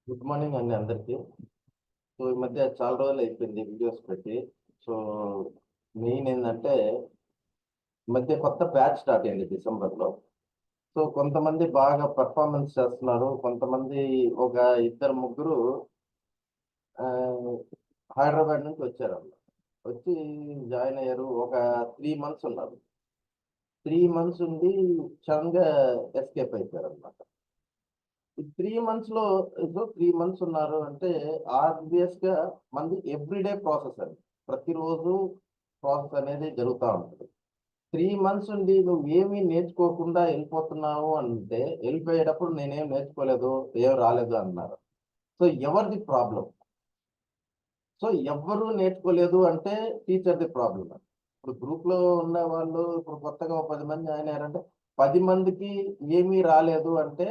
Good morning అండి అందరికీ. So ఈ మధ్య చాలా రోజులు అయిపోయింది వీడియోస్ పెట్టి. సో మెయిన్ ఏంటంటే ఈ మధ్య కొత్త బ్యాచ్ స్టార్ట్ అయింది డిసెంబర్లో. సో కొంతమంది బాగా పర్ఫార్మెన్స్ చేస్తున్నారు, కొంతమంది ఒక ఇద్దరు ముగ్గురు హైదరాబాద్ నుంచి వచ్చారన్నమాట. వచ్చి జాయిన్ అయ్యారు. ఒక 3 months ఉన్నారు. 3 months ఉండి సడన్గా ఎస్కేప్ అయిపోయారు అనమాట. ఈ 3 months లో 3 months ఉన్నారు అంటే ఆబ్వియస్ గా మనది ఎవ్రీడే ప్రాసెస్ అండి. ప్రతిరోజు ప్రాసెస్ అనేది జరుగుతూ ఉంటుంది. 3 months ఉండి నువ్వు ఏమీ నేర్చుకోకుండా వెళ్ళిపోతున్నావు అంటే, వెళ్ళిపోయేటప్పుడు నేనేం నేర్చుకోలేదు, ఏం రాలేదు అన్నారు. సో ఎవరిది ప్రాబ్లం? సో ఎవ్వరూ నేర్చుకోలేదు అంటే టీచర్ది ప్రాబ్లం. ఇప్పుడు గ్రూప్ లో ఉన్న వాళ్ళు ఇప్పుడు కొత్తగా 10 మంది జాయిన్ అయ్యారంటే 10 మందికి ఏమీ రాలేదు అంటే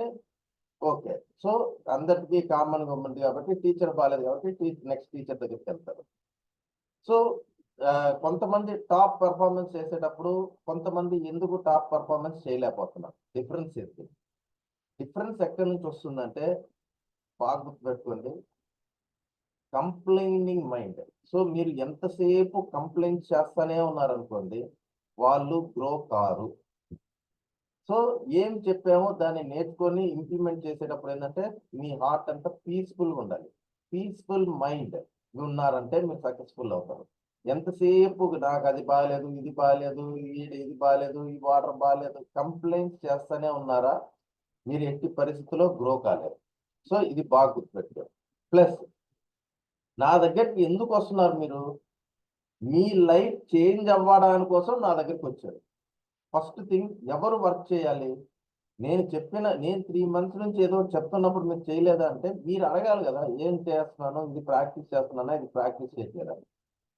ఓకే. సో అందరికీ కామన్‌గా ఉంది కాబట్టి టీచర్ బాలేదు కాబట్టి నెక్స్ట్ టీచర్ దగ్గరికి వెళ్తారు. సో కొంతమంది టాప్ పెర్ఫార్మన్స్ చేసేటప్పుడు కొంతమంది ఎందుకు టాప్ పెర్ఫార్మన్స్ చేయలేకపోతున్నారు. డిఫరెన్స్ ఏంటి? డిఫరెన్స్ ఎక్కడి నుంచి వస్తుందంటే బాగా గుర్తుపెట్టుకోండి. Complaining mind. సో మీరు ఎంతసేపు కంప్లైంట్ చేస్తానే ఉన్నారనుకోండి, వాళ్ళు గ్రో కారు. సో ఏం చెప్పామో దాన్ని నేర్చుకొని ఇంప్లిమెంట్ చేసేటప్పుడు ఏంటంటే మీ హార్ట్ అంతా పీస్ఫుల్గా ఉండాలి. పీస్ఫుల్ మైండ్ ఉన్నారంటే మీరు సక్సెస్ఫుల్ అవుతారు. ఎంతసేపు నాకు అది బాగాలేదు, ఇది బాగాలేదు, ఇది బాగాలేదు, ఈ వాటర్ బాగాలేదు, కంప్లైంట్స్ చేస్తూనే ఉన్నారా, మీరు ఎట్టి పరిస్థితుల్లో గ్రో కాలేరు. సో ఇది బాగా గుర్తుపెట్టారు. ప్లస్ నా దగ్గరికి ఎందుకు వస్తున్నారు మీరు? మీ లైఫ్ చేంజ్ అవ్వడానికి కోసం నా దగ్గరికి వచ్చారు. ఫస్ట్ థింగ్, ఎవరు వర్క్ చేయాలి? నేను 3 months నుంచి ఏదో చెప్తున్నప్పుడు మీరు చేయలేదా అంటే మీరు అడగాలి కదా, ఏం చేస్తున్నాను, ఇది ప్రాక్టీస్ చేస్తున్నానా, ఇది ప్రాక్టీస్ చేయట్లేదా?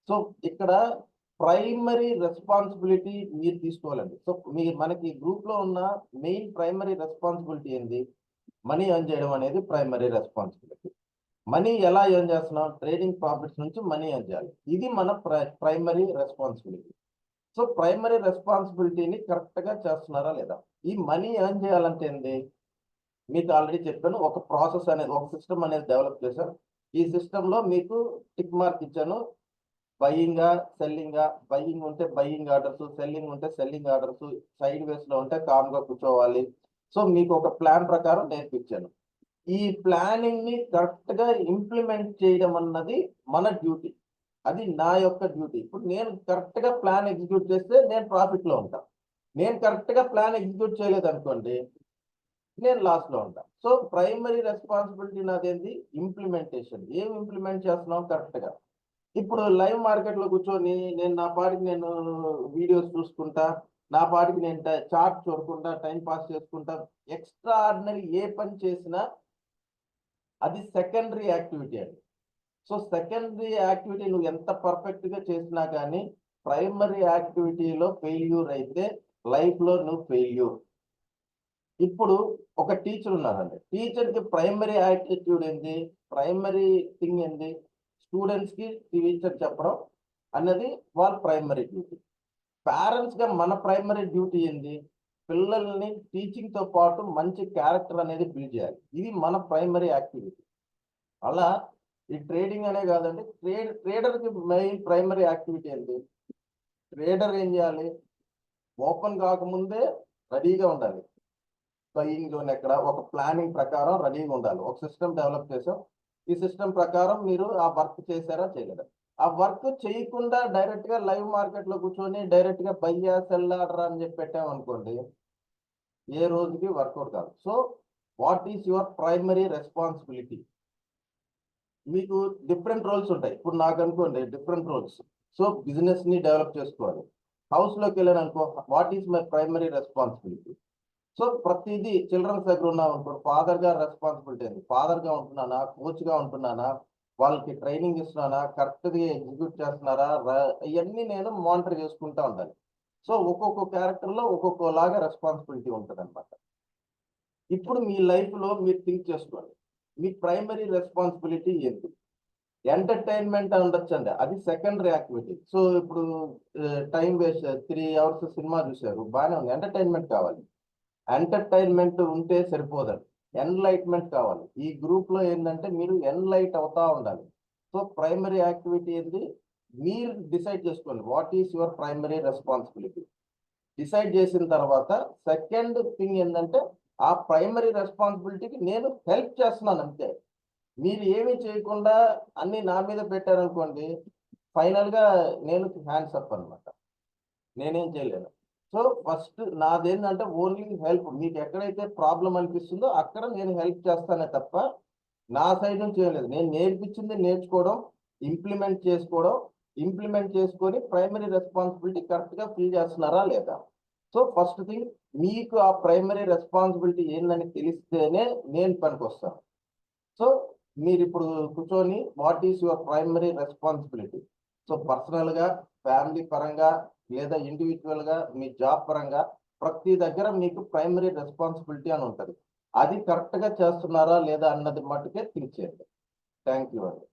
సో ఇక్కడ ప్రైమరీ రెస్పాన్సిబిలిటీ మీరు తీసుకోవాలండి. సో మనకి గ్రూప్ లో ఉన్న మెయిన్ ప్రైమరీ రెస్పాన్సిబిలిటీ ఏంది? మనీ ఎర్న్ చేయడం అనేది ప్రైమరీ రెస్పాన్సిబిలిటీ. మనీ ఎలా ఎర్న్ చేస్తున్నాం? ట్రేడింగ్ ప్రాఫిట్స్ నుంచి మనీ ఎర్న్ చేయాలి. ఇది మన ప్రైమరీ రెస్పాన్సిబిలిటీ. సో ప్రైమరీ రెస్పాన్సిబిలిటీని కరెక్ట్ గా చేస్తున్నారా లేదా? ఈ మనీ ఎర్న్ చేయాలంటే ఏంది? మీకు ఆల్రెడీ చెప్పాను, ఒక ప్రాసెస్ అనేది, ఒక సిస్టమ్ అనేది డెవలప్ చేశాను. ఈ సిస్టమ్ లో మీకు టిక్ మార్క్ ఇచ్చాను. బయింగా, సెల్లింగా, బయింగ్ ఉంటే బయింగ్ ఆర్డర్స్, సెల్లింగ్ ఉంటే సెల్లింగ్ ఆర్డర్స్, సైడ్ వేస్ లో ఉంటే కామ్ గా కూర్చోవాలి. సో మీకు ఒక ప్లాన్ ప్రకారం నేర్పించాను. ఈ ప్లానింగ్ ని కరెక్ట్ గా ఇంప్లిమెంట్ చేయడం అన్నది మన డ్యూటీ. అది నా యొక్క డ్యూటీ. ఇప్పుడు నేను కరెక్ట్ గా ప్లాన్ ఎగ్జిక్యూట్ చేస్తే నేను ప్రాఫిట్ లో ఉంటాను. నేను కరెక్ట్ గా ప్లాన్ ఎగ్జిక్యూట్ చేయలేదు అనుకోండి, నేను లాస్ లో ఉంటాను. సో ప్రైమరీ రెస్పాన్సిబిలిటీ నాదేంది? ఇంప్లిమెంటేషన్. ఏం ఇంప్లిమెంట్ చేస్తున్నాం కరెక్ట్ గా? ఇప్పుడు లైవ్ మార్కెట్ లో కూర్చొని నేను నా పాటికి నేను వీడియోస్ చూసుకుంటా, నా పాటికి నేను చార్ట్ చూడకుండా టైం పాస్ చేసుకుంటా, ఎక్స్ట్రా ఆర్డినరీ ఏ పని చేసినా అది సెకండరీ యాక్టివిటీ అండి. సో సెకండరీ యాక్టివిటీ నువ్వు ఎంత పర్ఫెక్ట్ గా చేసినా కానీ ప్రైమరీ యాక్టివిటీలో ఫెయిల్యూర్ అయితే లైఫ్ లో నువ్వు ఫెయిల్యూర్. ఇప్పుడు ఒక టీచర్ ఉన్నారండి. టీచర్ కి ప్రైమరీ యాటిట్యూడ్ ఏంటి? ప్రైమరీ థింగ్ ఏంటి? స్టూడెంట్స్ కి టీచర్ చెప్పడం అన్నది వాళ్ళ ప్రైమరీ డ్యూటీ. పేరెంట్స్ గా మన ప్రైమరీ డ్యూటీ ఏంటి? పిల్లల్ని టీచింగ్ తో పాటు మంచి క్యారెక్టర్ అనేది బిల్డ్ చేయాలి. ఇది మన ప్రైమరీ యాక్టివిటీ. అలా ఈ ట్రేడింగ్ అనే కాదండి, ట్రేడర్ కి మెయిన్ ప్రైమరీ యాక్టివిటీ ఏంటి? ట్రేడర్ ఏం చేయాలి? ఓపెన్ కాకముందే రెడీగా ఉండాలి. బయింగ్ జోన్ ఎక్కడ, ఒక ప్లానింగ్ ప్రకారం రెడీగా ఉండాలి. ఒక సిస్టమ్ డెవలప్ చేసాం. ఈ సిస్టమ్ ప్రకారం మీరు ఆ వర్క్ చేశారా, చేయలేదా? ఆ వర్క్ చేయకుండా డైరెక్ట్ గా లైవ్ మార్కెట్ లో కూర్చొని డైరెక్ట్ గా బయ్యా సెల్ ఆర్డర్ అని చెప్పి పెట్టామనుకోండి, ఏ రోజుకి వర్కౌట్ కాదు. So what is your primary responsibility? మీకు డిఫరెంట్ రోల్స్ ఉంటాయి. ఇప్పుడు నాకు అనుకోండి డిఫరెంట్ రోల్స్. సో బిజినెస్ ని డెవలప్ చేసుకోవాలి. హౌస్ లోకి వెళ్ళాను అనుకో, what is my primary responsibility? So ప్రతిదీ చిల్డ్రన్స్ దగ్గర ఉన్నాం అనుకో, ఫాదర్ గా రెస్పాన్సిబిలిటీ ఏంది? ఫాదర్ గా ఉంటున్నానా, కోచ్ గా ఉంటున్నానా, వాళ్ళకి ట్రైనింగ్ ఇస్తున్నానా, కరెక్ట్ గా ఎగ్జిక్యూట్ చేస్తున్నారా, ఇవన్నీ నేను మానిటర్ చేసుకుంటా ఉండాలి. సో ఒక్కొక్క క్యారెక్టర్ లో ఒక్కొక్కలాగా రెస్పాన్సిబిలిటీ ఉంటుంది అనమాట. ఇప్పుడు మీ లైఫ్ లో మీరు థింక్ చేసుకోండి, మీ ప్రైమరీ రెస్పాన్సిబిలిటీ ఏంటి? ఎంటర్టైన్మెంట్ ఉండొచ్చండి, అది సెకండరీ యాక్టివిటీ. సో ఇప్పుడు టైం వేస్ట్, 3 hours సినిమా చూశారు, బాగానే ఉంది, ఎంటర్టైన్మెంట్ కావాలి. ఎంటర్టైన్మెంట్ ఉంటే సరిపోదండి. ఎన్లైట్మెంట్ కావాలి. ఈ గ్రూప్ లో ఏంటంటే మీరు ఎన్లైట్ అవుతా ఉండాలి. సో ప్రైమరీ యాక్టివిటీ ఏంది, మీరు డిసైడ్ చేసుకోండి what is your primary responsibility. Decide చేసిన తర్వాత సెకండ్ థింగ్ ఏంటంటే ఆ ప్రైమరీ రెస్పాన్సిబిలిటీకి నేను హెల్ప్ చేస్తున్నాను అంతే. మీరు ఏమీ చేయకుండా అన్ని నా మీద పెట్టారనుకోండి, ఫైనల్ గా నేను హ్యాండ్స్ అప్ అన్నమాట, నేనేం చేయలేను. సో ఫస్ట్ నాదేంటంటే ఓన్లీ హెల్ప్. మీకు ఎక్కడైతే ప్రాబ్లం అనిపిస్తుందో అక్కడ నేను హెల్ప్ చేస్తానే తప్ప నా సైడ్ నుంచి ఏం లేదు. నేను నేర్పించింది నేర్చుకోవడం, ఇంప్లిమెంట్ చేసుకోవడం, ఇంప్లిమెంట్ చేసుకొని ప్రైమరీ రెస్పాన్సిబిలిటీ కరెక్ట్ గా ఫిల్ చేస్తున్నారా లేదా. సో ఫస్ట్ థింగ్ మీకు ఆ ప్రైమరీ రెస్పాన్సిబిలిటీ ఏందని తెలిస్తేనే నేను పనికొస్తాను. సో మీరు ఇప్పుడు కూర్చొని what is your primary responsibility. So personal గా, ఫ్యామిలీ పరంగా, లేదా ఇండివిజువల్ గా, మీ జాబ్ పరంగా ప్రతి దగ్గర మీకు ప్రైమరీ రెస్పాన్సిబిలిటీ అని ఉంటుంది. అది కరెక్ట్ గా చేస్తున్నారా లేదా అన్నది మట్టుకే థింక్ చేయండి. థ్యాంక్ యూ అండి.